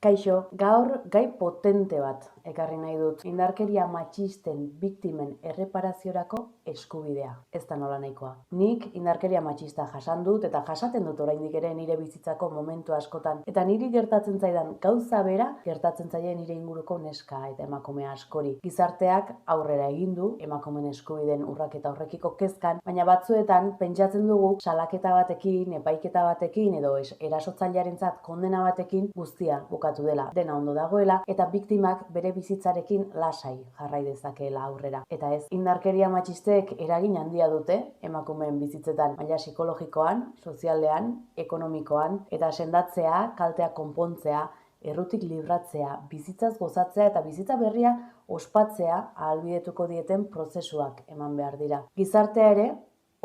Kaixo, gaur gai potente bat ekarri nahi dut. Indarkeria matxisten biktimen erreparaziorako eskubidea. Ez da nola nahikoa. Nik indarkeria matxista jasan dut eta jasaten dut oraindik ere nire bizitzako momentu askotan. Eta niri gertatzen zaidan gauza bera gertatzen zaie nire inguruko neska eta emakume askori. Gizarteak aurrera egin du emakumeen eskubideen urraketa horrekiko kezkan, baina batzuetan pentsatzen dugu salaketa batekin, epaiketa batekin edo erasotzailearentzat kondena batekin guztia bukatu dela, dena ondo dagoela eta biktimak bere bizitzarekin lasai jarrai dezakeela aurrera. Eta ez, indarkeria matxistek eragin handia dute emakumeen bizitzetan, maila psikologikoan, sozialean, ekonomikoan, eta sendatzea, kalteak konpontzea, errutik libratzea, bizitzaz gozatzea eta bizitza berria ospatzea ahalbidetuko dieten prozesuak eman behar dira. Gizartea ere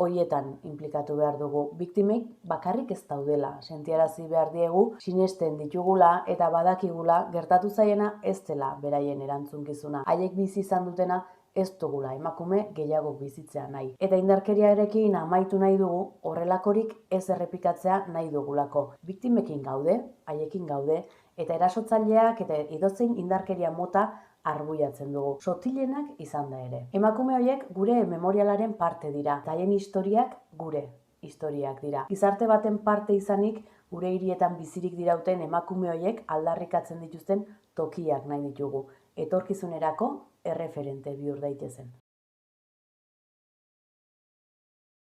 hoietan inplikatu behar dugu. Biktimek bakarrik ez daudela, sentiarazi behar diegu, sinesten ditugula eta badakigula gertatu zaiena ez dela beraien erantzunkizuna. Haiek bizi izan dutena ez dugula emakume gehiago bizitzea nahi. Eta indarkeriarekin amaitu nahi dugu, horrelakorik ez errepikatzea nahi dugulako. Biktimekin gaude, haiekin gaude, eta erasotzaileak eta edozein indarkeria mota arbuiatzen dugu. Sotilenak izan da ere. Emakume horiek gure memorialaren parte dira, eta haien historiak gure historiak dira. Gizarte baten parte izanik, gure hirietan bizirik dirauten emakume horiek aldarrikatzen dituzten tokiak nahi ditugu. Etorkizunerako erreferente bihur daitezen.